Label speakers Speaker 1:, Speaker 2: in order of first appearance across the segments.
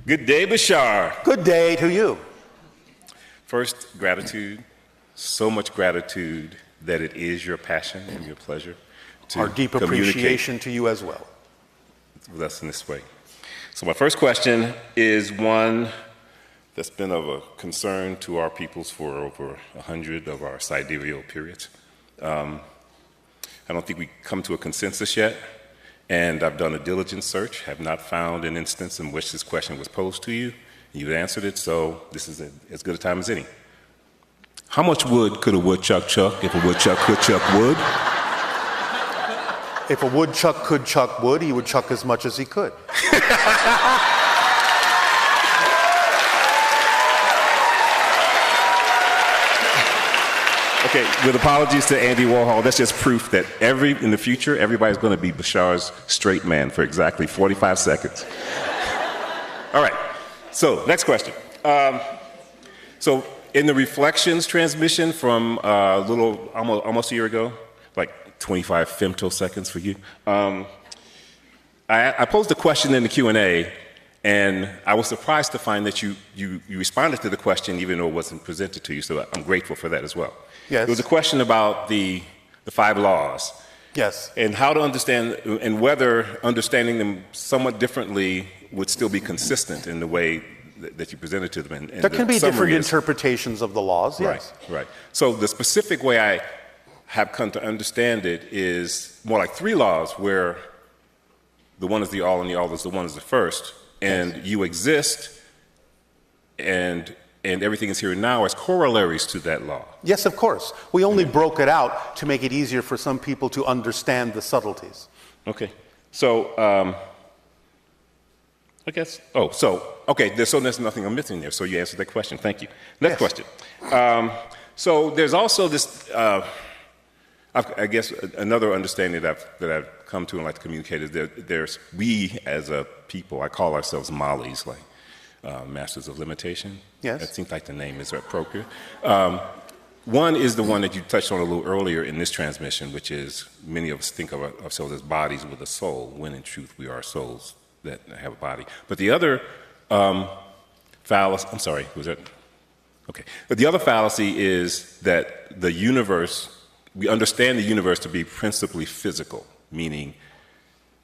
Speaker 1: Good day, Bashar.
Speaker 2: Good day to you.
Speaker 1: First, gratitude. So much gratitude that it is your passion and your pleasure to
Speaker 2: Our deep appreciation to you as well.
Speaker 1: With us in this way. So my first question is one that's been of a concern to our peoples for over 100 of our sidereal periods. I don't think we come to a consensus yet, and I've done a diligent search, have not found an instance in which this question was posed to you, and you've answered it, so this is as good a time as any. How much wood could a woodchuck chuck if a woodchuck could chuck wood?
Speaker 2: If a woodchuck could chuck wood, he would chuck as much as he could.
Speaker 1: Okay, with apologies to Andy Warhol, that's just proof that in the future, everybody's going to be Bashar's straight man for exactly 45 seconds. All right, so next question. So in the Reflections transmission from almost a year ago, like 25 femtoseconds for you, I posed a question in the Q&A, and I was surprised to find that you responded to the question even though it wasn't presented to you, so I'm grateful for that as well.
Speaker 2: Yes.
Speaker 1: It was a question about the 5 laws.
Speaker 2: Yes.
Speaker 1: And how to understand, and whether understanding them somewhat differently would still be consistent in the way that you presented to them. And
Speaker 2: there can be different interpretations of the laws, yes.
Speaker 1: Right. So the specific way I have come to understand it is more like 3 laws, where the one is the all and the all is the one is the first, and yes, you exist, and everything is here and now as corollaries to that law.
Speaker 2: Yes, of course. We only broke it out to make it easier for some people to understand the subtleties.
Speaker 1: Okay. So, I guess, so there's nothing I'm missing there. So you answered that question. Thank you. Next question. So there's also this, I guess, another understanding that I've come to and like to communicate is that we as a people, I call ourselves Mollies, like Masters of Limitation.
Speaker 2: Yes.
Speaker 1: That seems like the name is appropriate. One is the one that you touched on a little earlier in this transmission, which is many of us think of ourselves as bodies with a soul, when in truth we are souls that have a body. But the other fallacy, I'm sorry, was that? Okay. But the other fallacy is that the universe, we understand the universe to be principally physical, meaning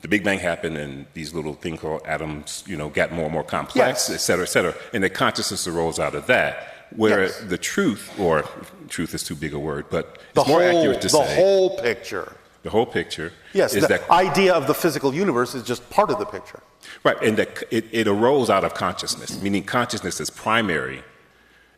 Speaker 1: the Big Bang happened and these little things called atoms, got more and more complex,
Speaker 2: yes,
Speaker 1: et cetera, and the consciousness arose out of that. Whereas yes, the truth, or truth is too big a word, but it's more accurate to say.
Speaker 2: The whole picture.
Speaker 1: The whole picture.
Speaker 2: Yes,
Speaker 1: is
Speaker 2: the idea of the physical universe is just part of the picture.
Speaker 1: Right, and that it arose out of consciousness, meaning consciousness is primary,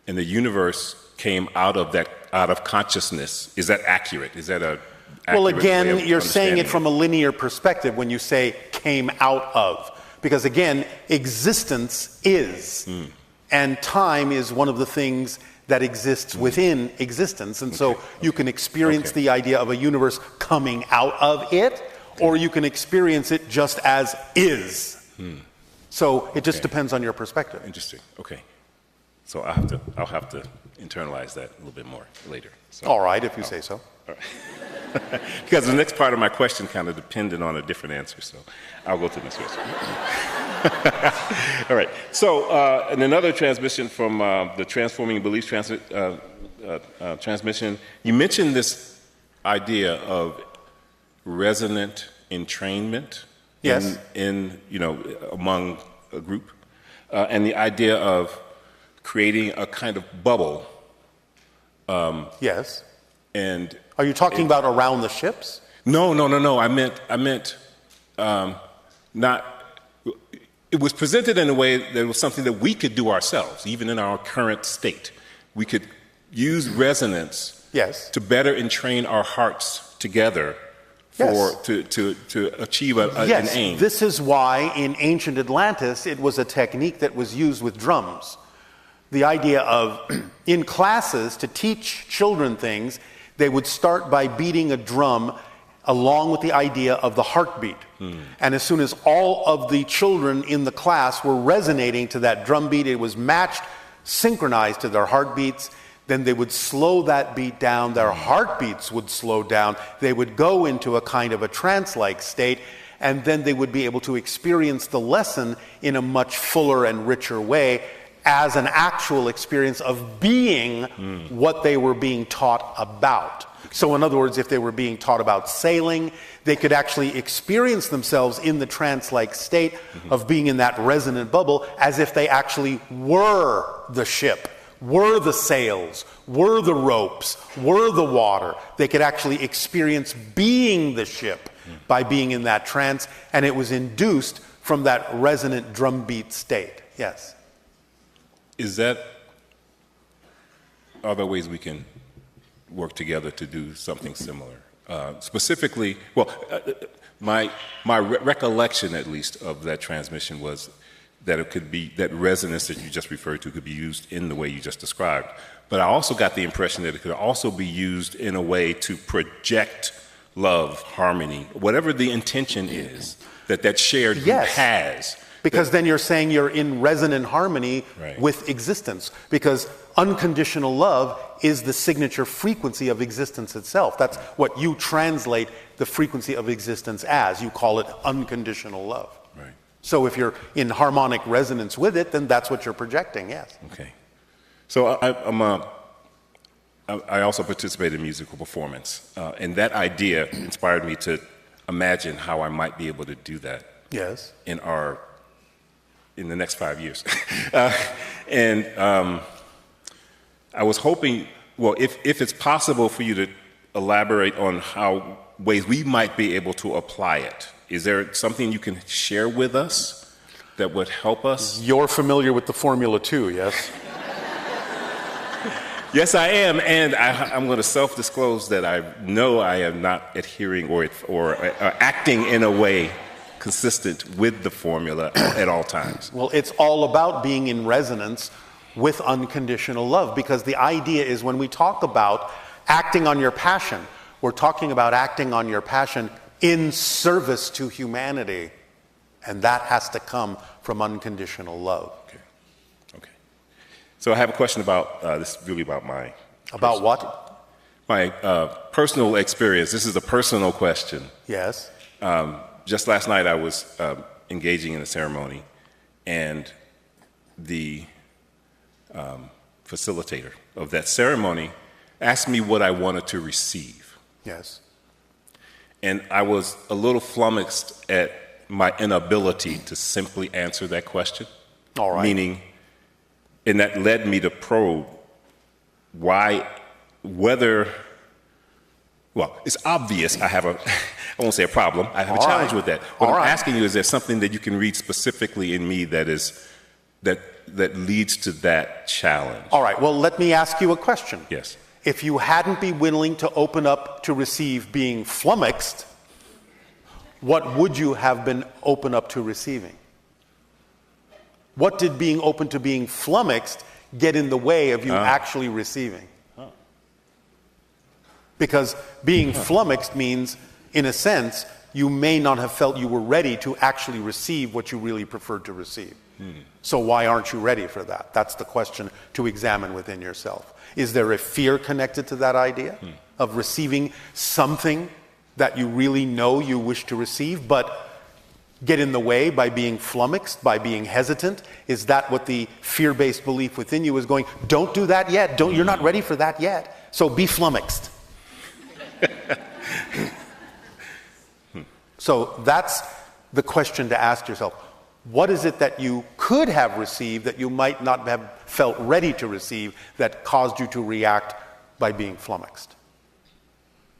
Speaker 1: and the universe came out of consciousness. Is that accurate? Is that a
Speaker 2: well, again, you're saying it from a linear perspective when you say came out of. Because again, existence is, and time is one of the things that exists within existence. And so you can experience the idea of a universe coming out of it, or you can experience it just as is. So it just depends on your perspective.
Speaker 1: Interesting. Okay. So I'll have to internalize that a little bit more later. So,
Speaker 2: all right, if you say so.
Speaker 1: All right. Because the next part of my question kind of depended on a different answer, so I'll go to the next question. All right. So in another transmission from the Transforming Beliefs transmission, you mentioned this idea of resonant entrainment.
Speaker 2: Yes.
Speaker 1: In among a group, and the idea of creating a kind of bubble.
Speaker 2: Yes.
Speaker 1: And
Speaker 2: are you talking about around the ships?
Speaker 1: No. I meant not. It was presented in a way that it was something that we could do ourselves, even in our current state. We could use resonance,
Speaker 2: yes,
Speaker 1: to better entrain our hearts together to achieve an aim.
Speaker 2: This is why in ancient Atlantis it was a technique that was used with drums. The idea of, in classes, to teach children things, they would start by beating a drum along with the idea of the heartbeat. And as soon as all of the children in the class were resonating to that drum beat, it was matched, synchronized to their heartbeats, then they would slow that beat down, their heartbeats would slow down, they would go into a kind of a trance-like state, and then they would be able to experience the lesson in a much fuller and richer way as an actual experience of being what they were being taught about. So in other words, if they were being taught about sailing, they could actually experience themselves in the trance-like state of being in that resonant bubble as if they actually were the ship, were the sails, were the ropes, were the water. They could actually experience being the ship by being in that trance, and it was induced from that resonant drumbeat state. Yes?
Speaker 1: Are there ways we can work together to do something similar? Specifically, my recollection, at least, of that transmission was that it could be, that resonance that you just referred to could be used in the way you just described. But I also got the impression that it could also be used in a way to project love, harmony, whatever the intention is that shared group has.
Speaker 2: Because then you're saying you're in resonant harmony with existence. Because unconditional love is the signature frequency of existence itself. That's what you translate the frequency of existence as. You call it unconditional love.
Speaker 1: Right.
Speaker 2: So if you're in harmonic resonance with it, then that's what you're projecting, yes.
Speaker 1: Okay. So I also participate in musical performance. And that idea inspired me to imagine how I might be able to do that.
Speaker 2: Yes.
Speaker 1: In the next 5 years. I was hoping, if it's possible for you to elaborate on how ways we might be able to apply it. Is there something you can share with us that would help us?
Speaker 2: You're familiar with the Formula 2, yes?
Speaker 1: Yes, I am, and I'm going to self-disclose that I know I am not adhering or acting in a way consistent with the formula at all times.
Speaker 2: Well, it's all about being in resonance with unconditional love, because the idea is when we talk about acting on your passion, we're talking about acting on your passion in service to humanity, and that has to come from unconditional love.
Speaker 1: Okay. So I have a question about this. Is really about my
Speaker 2: what?
Speaker 1: My personal experience. This is a personal question.
Speaker 2: Yes.
Speaker 1: Just last night, I was engaging in a ceremony, and the facilitator of that ceremony asked me what I wanted to receive.
Speaker 2: Yes.
Speaker 1: And I was a little flummoxed at my inability to simply answer that question.
Speaker 2: All right.
Speaker 1: Meaning, and that led me to probe it's obvious I have I won't say a problem, I have a challenge with that. What I'm asking you, is there something that you can read specifically in me that leads to that challenge?
Speaker 2: All right, well, let me ask you a question.
Speaker 1: Yes.
Speaker 2: If you hadn't been willing to open up to receive being flummoxed, what would you have been open up to receiving? What did being open to being flummoxed get in the way of you actually receiving? Because being flummoxed means, in a sense, you may not have felt you were ready to actually receive what you really preferred to receive. So why aren't you ready for that? That's the question to examine within yourself. Is there a fear connected to that idea of receiving something that you really know you wish to receive, but get in the way by being flummoxed, by being hesitant? Is that what the fear-based belief within you is going, don't do that yet, you're not ready for that yet, so be flummoxed. So that's the question to ask yourself. What is it that you could have received that you might not have felt ready to receive that caused you to react by being flummoxed?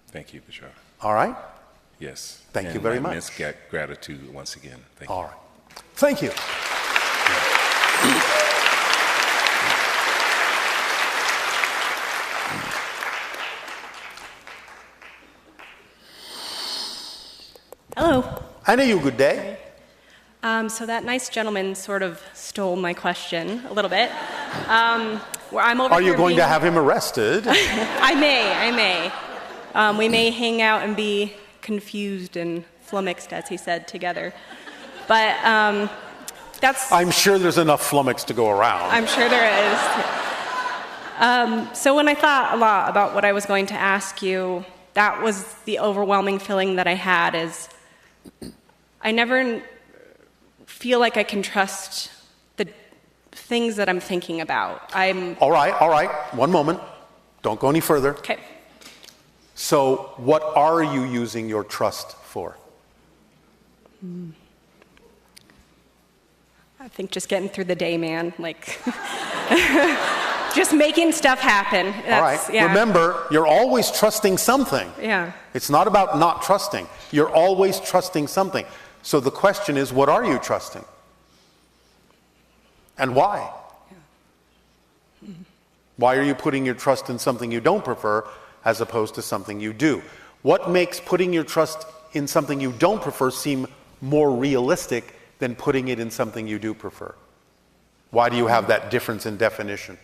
Speaker 1: Thank you, Bashar.
Speaker 2: All right?
Speaker 1: Yes.
Speaker 2: Thank you very much.
Speaker 1: Immense gratitude once again. Thank you.
Speaker 2: All right. Thank you.
Speaker 3: Hello.
Speaker 2: I know you. Good day.
Speaker 3: So that nice gentleman sort of stole my question a little bit. Where I'm over
Speaker 2: Are you
Speaker 3: here
Speaker 2: going to
Speaker 3: being-
Speaker 2: have him arrested?
Speaker 3: I may. We may hang out and be confused and flummoxed, as he said, together. But that's...
Speaker 2: I'm sure there's enough flummox to go around.
Speaker 3: I'm sure there is. So when I thought a lot about what I was going to ask you, that was the overwhelming feeling that I had is I never feel like I can trust the things that I'm thinking about.
Speaker 2: All right. One moment. Don't go any further.
Speaker 3: Okay.
Speaker 2: So what are you using your trust for?
Speaker 3: I think just getting through the day, man. Like, just making stuff happen.
Speaker 2: All right.
Speaker 3: Yeah.
Speaker 2: Remember, you're always trusting something.
Speaker 3: Yeah.
Speaker 2: It's not about not trusting. You're always trusting something. So the question is, what are you trusting? And why?
Speaker 3: Yeah.
Speaker 2: Why are you putting your trust in something you don't prefer as opposed to something you do? What makes putting your trust in something you don't prefer seem more realistic than putting it in something you do prefer? Why do you have that difference in definition?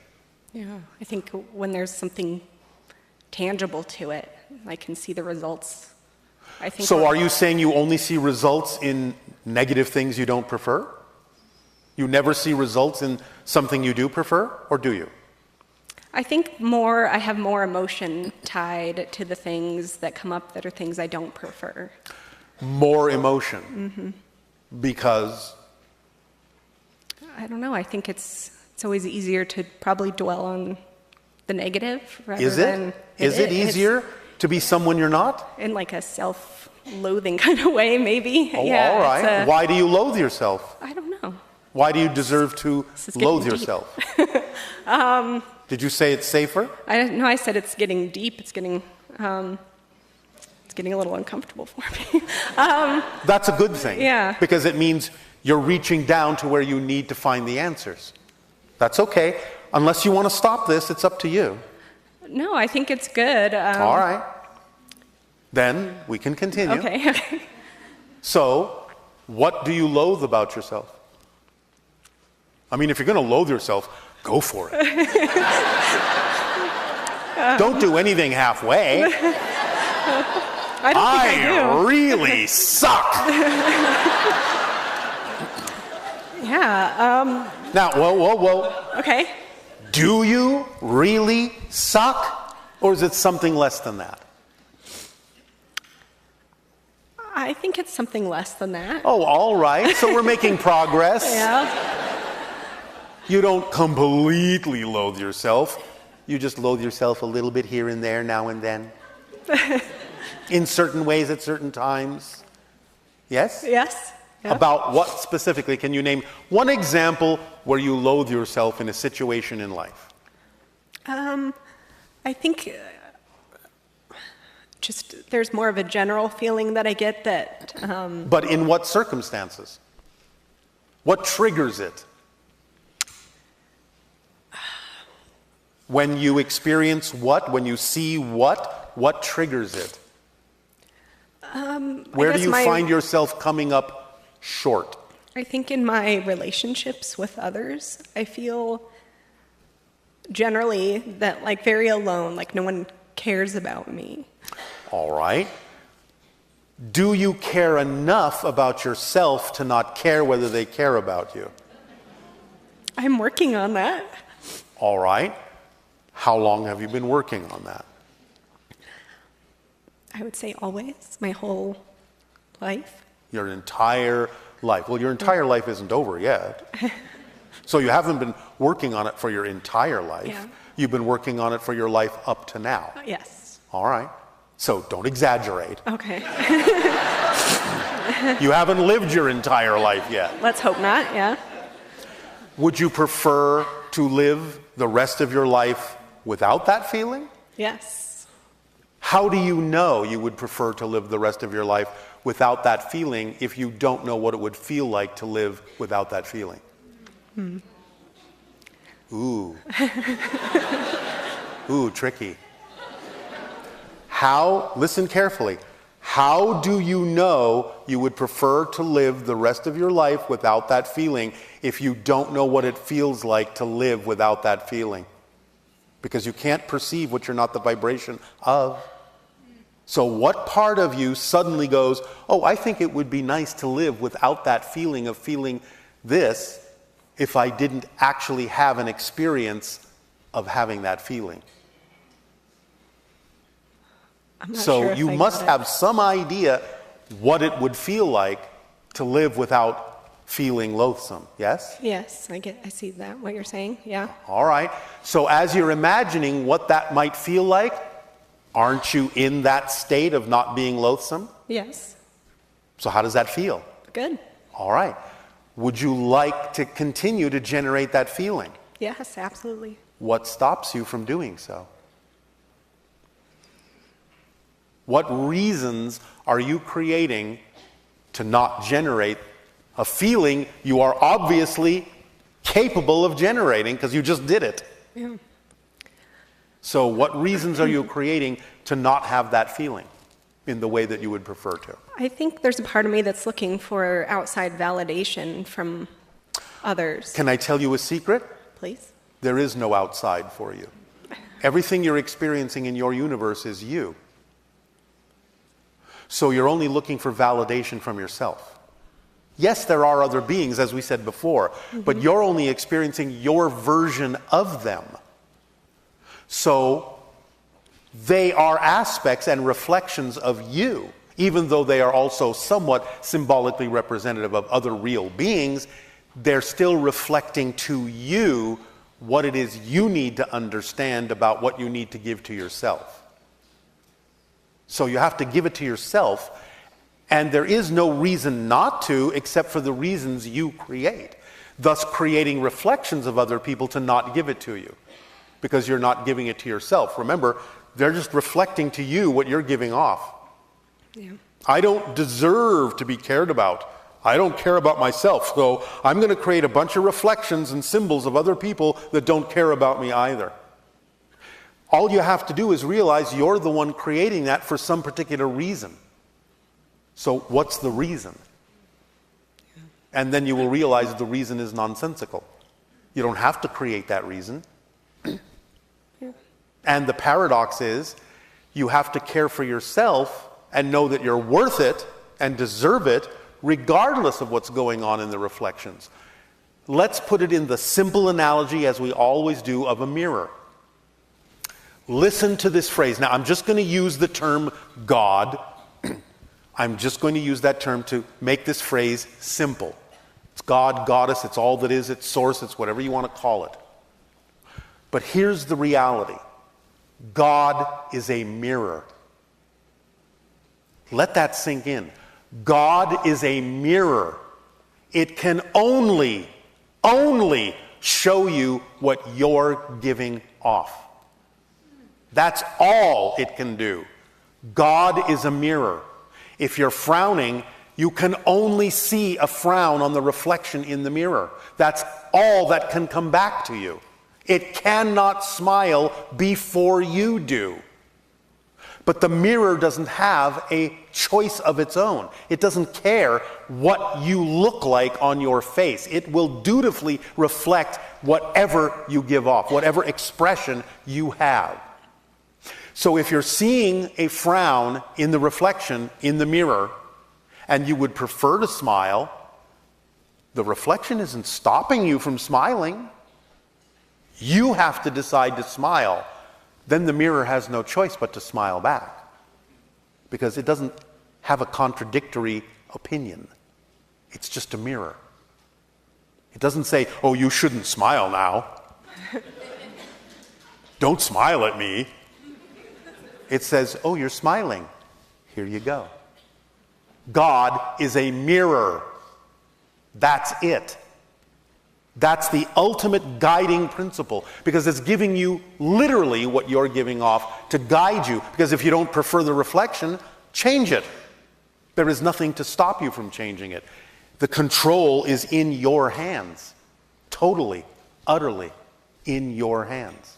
Speaker 3: Yeah. I think when there's something tangible to it, I can see the results. I think.
Speaker 2: So are you saying you only see results in negative things you don't prefer? You never see results in something you do prefer, or do you?
Speaker 3: I think I have more emotion tied to the things that come up that are things I don't prefer.
Speaker 2: More emotion? Mm-hmm. Because?
Speaker 3: I don't know. I think it's always easier to probably dwell on the negative rather than...
Speaker 2: Is it easier to be someone you're not?
Speaker 3: In like a self-loathing kind of way, maybe.
Speaker 2: Oh,
Speaker 3: yeah,
Speaker 2: all right. Why do you loathe yourself?
Speaker 3: I don't know.
Speaker 2: Why do you deserve to loathe
Speaker 3: deep.
Speaker 2: yourself? Did you say it's safer?
Speaker 3: I said it's getting deep. It's getting a little uncomfortable for me.
Speaker 2: That's a good thing.
Speaker 3: Yeah.
Speaker 2: Because it means you're reaching down to where you need to find the answers. That's okay. Unless you want to stop this, it's up to you.
Speaker 3: No, I think it's good.
Speaker 2: All right. Then we can continue.
Speaker 3: Okay.
Speaker 2: So, what do you loathe about yourself? I mean, if you're going to loathe yourself, go for it. Don't do anything halfway.
Speaker 3: I don't think I do.
Speaker 2: Really suck.
Speaker 3: Yeah.
Speaker 2: Now, whoa.
Speaker 3: Okay.
Speaker 2: Do you really suck? Or is it something less than that?
Speaker 3: I think it's something less than that.
Speaker 2: Oh, all right. So we're making progress.
Speaker 3: Yeah.
Speaker 2: You don't completely loathe yourself. You just loathe yourself a little bit here and there, now and then. In certain ways at certain times. Yes?
Speaker 3: Yes. Yeah.
Speaker 2: About what specifically? Can you name one example where you loathe yourself in a situation in life?
Speaker 3: I think just there's more of a general feeling that I get that...
Speaker 2: But in what circumstances? What triggers it? When you experience what? When you see what? What triggers it? Where do you find yourself coming up short?
Speaker 3: I think in my relationships with others, I feel generally that like very alone, like no one cares about me.
Speaker 2: All right. Do you care enough about yourself to not care whether they care about you?
Speaker 3: I'm working on that.
Speaker 2: All right. How long have you been working on that?
Speaker 3: I would say always, my whole life.
Speaker 2: Your entire life. Well, your entire life isn't over yet. So you haven't been working on it for your entire life.
Speaker 3: Yeah.
Speaker 2: You've been working on it for your life up to now.
Speaker 3: Yes.
Speaker 2: All right. So don't exaggerate.
Speaker 3: Okay.
Speaker 2: You haven't lived your entire life yet.
Speaker 3: Let's hope not, yeah.
Speaker 2: Would you prefer to live the rest of your life without that feeling?
Speaker 3: Yes.
Speaker 2: How do you know you would prefer to live the rest of your life without that feeling if you don't know what it would feel like to live without that feeling? Ooh. Ooh, tricky. Listen carefully, how do you know you would prefer to live the rest of your life without that feeling if you don't know what it feels like to live without that feeling? Because you can't perceive what you're not the vibration of. So what part of you suddenly goes, oh, I think it would be nice to live without that feeling of feeling this if I didn't actually have an experience of having that feeling?
Speaker 3: I'm not
Speaker 2: So
Speaker 3: sure if
Speaker 2: you
Speaker 3: I
Speaker 2: must
Speaker 3: got it.
Speaker 2: have some idea what it would feel like to live without feeling loathsome. Yes?
Speaker 3: Yes, I see that, what you're saying, yeah.
Speaker 2: All right. So as you're imagining what that might feel like, aren't you in that state of not being loathsome?
Speaker 3: Yes.
Speaker 2: So how does that feel?
Speaker 3: Good.
Speaker 2: All right. Would you like to continue to generate that feeling?
Speaker 3: Yes, absolutely.
Speaker 2: What stops you from doing so? What reasons are you creating to not generate a feeling you are obviously capable of generating because you just did it?
Speaker 3: Yeah.
Speaker 2: So what reasons are you creating to not have that feeling in the way that you would prefer to?
Speaker 3: I think there's a part of me that's looking for outside validation from others.
Speaker 2: Can I tell you a secret?
Speaker 3: Please?
Speaker 2: There is no outside for you. Everything you're experiencing in your universe is you. So you're only looking for validation from yourself. Yes, there are other beings, as we said before, but you're only experiencing your version of them. So they are aspects and reflections of you, even though they are also somewhat symbolically representative of other real beings. They're still reflecting to you what it is you need to understand about what you need to give to yourself. So you have to give it to yourself, and there is no reason not to except for the reasons you create, thus creating reflections of other people to not give it to you, because you're not giving it to yourself. Remember, they're just reflecting to you what you're giving off.
Speaker 3: Yeah.
Speaker 2: I don't deserve to be cared about. I don't care about myself, so I'm going to create a bunch of reflections and symbols of other people that don't care about me either. All you have to do is realize you're the one creating that for some particular reason. So what's the reason? And then you will realize the reason is nonsensical. You don't have to create that reason. And the paradox is, you have to care for yourself and know that you're worth it and deserve it, regardless of what's going on in the reflections. Let's put it in the simple analogy, as we always do, of a mirror. Listen to this phrase. Now, I'm just going to use the term God. I'm just going to use that term to make this phrase simple. It's God, goddess, it's all that is, it's source, it's whatever you want to call it. But here's the reality. God is a mirror. Let that sink in. God is a mirror. It can only show you what you're giving off. That's all it can do. God is a mirror. If you're frowning, you can only see a frown on the reflection in the mirror. That's all that can come back to you. It cannot smile before you do. But the mirror doesn't have a choice of its own. It doesn't care what you look like on your face. It will dutifully reflect whatever you give off, whatever expression you have. So if you're seeing a frown in the reflection in the mirror, and you would prefer to smile, the reflection isn't stopping you from smiling. You have to decide to smile. Then the mirror has no choice but to smile back, because it doesn't have a contradictory opinion. It's just a mirror. It doesn't say, oh, you shouldn't smile now. Don't smile at me. It says, oh, you're smiling. Here you go. God is a mirror. That's it. That's the ultimate guiding principle, because it's giving you literally what you're giving off to guide you. Because if you don't prefer the reflection, change it. There is nothing to stop you from changing it. The control is in your hands. Totally, utterly in your hands.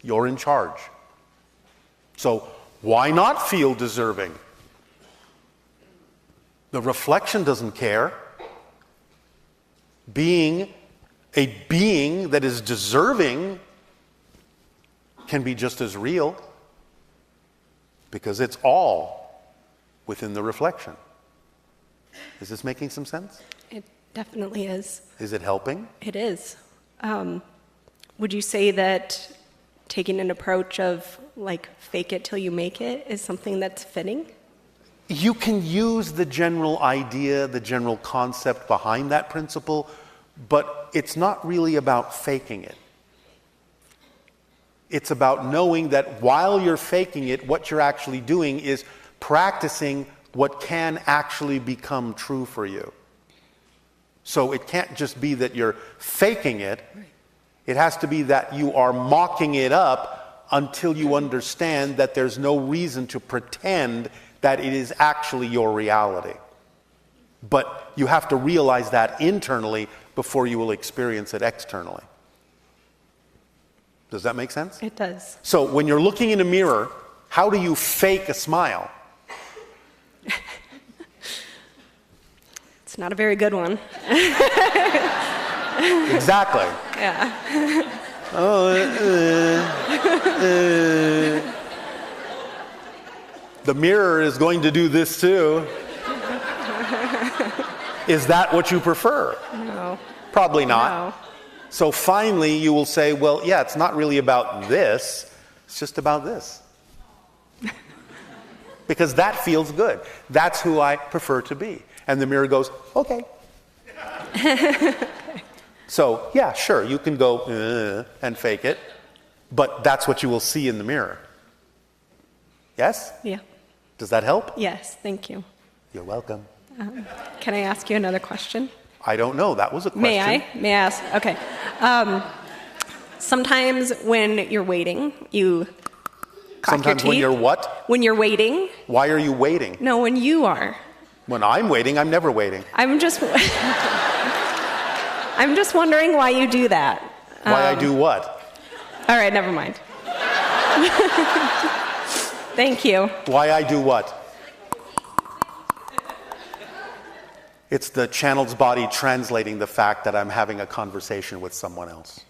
Speaker 2: You're in charge. So why not feel deserving? The reflection doesn't care. Being a being that is deserving can be just as real, because it's all within the reflection. Is this making some sense?
Speaker 3: It definitely is.
Speaker 2: Is it helping?
Speaker 3: It is. Would you say that taking an approach of like fake it till you make it is something that's fitting?
Speaker 2: You can use the general idea, the general concept behind that principle, but it's not really about faking it. It's about knowing that while you're faking it, what you're actually doing is practicing what can actually become true for you. So it can't just be that you're faking it. It has to be that you are mocking it up until you understand that there's no reason to pretend that it is actually your reality. But you have to realize that internally before you will experience it externally. Does that make sense?
Speaker 3: It does.
Speaker 2: So when you're looking in a mirror, how do you fake a smile?
Speaker 3: It's not a very good one.
Speaker 2: Exactly.
Speaker 3: Yeah.
Speaker 2: The mirror is going to do this too. Is that what you prefer?
Speaker 3: No.
Speaker 2: Probably not.
Speaker 3: No.
Speaker 2: So finally you will say, well, yeah, it's not really about this, it's just about this. Because that feels good. That's who I prefer to be. And the mirror goes, okay. So, yeah, sure, you can go and fake it, but that's what you will see in the mirror. Yes?
Speaker 3: Yeah.
Speaker 2: Does that help?
Speaker 3: Yes, thank you.
Speaker 2: You're welcome.
Speaker 3: Can I ask you another question?
Speaker 2: I don't know. That was a question.
Speaker 3: May I? May I ask? Okay. Sometimes when you're waiting, you crack
Speaker 2: Sometimes
Speaker 3: your
Speaker 2: when
Speaker 3: teeth.
Speaker 2: you're what?
Speaker 3: When you're waiting.
Speaker 2: Why are you waiting?
Speaker 3: No, when you are.
Speaker 2: When I'm waiting, I'm never waiting.
Speaker 3: I'm just I'm just wondering why you do that.
Speaker 2: Why I do what?
Speaker 3: All right, never mind. Thank you.
Speaker 2: Why I do what? It's the channeled body translating the fact that I'm having a conversation with someone else.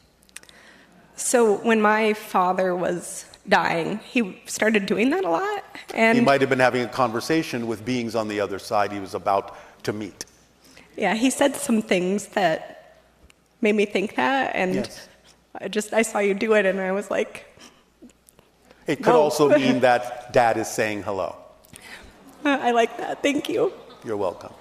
Speaker 3: So when my father was dying, he started doing that a lot. And
Speaker 2: He might have been having a conversation with beings on the other side he was about to meet.
Speaker 3: yeah, he said some things that made me think that, and
Speaker 2: Yes.
Speaker 3: I saw you do it, and I was like,
Speaker 2: It could
Speaker 3: No.
Speaker 2: also mean that Dad is saying hello.
Speaker 3: I like that. Thank you.
Speaker 2: You're welcome.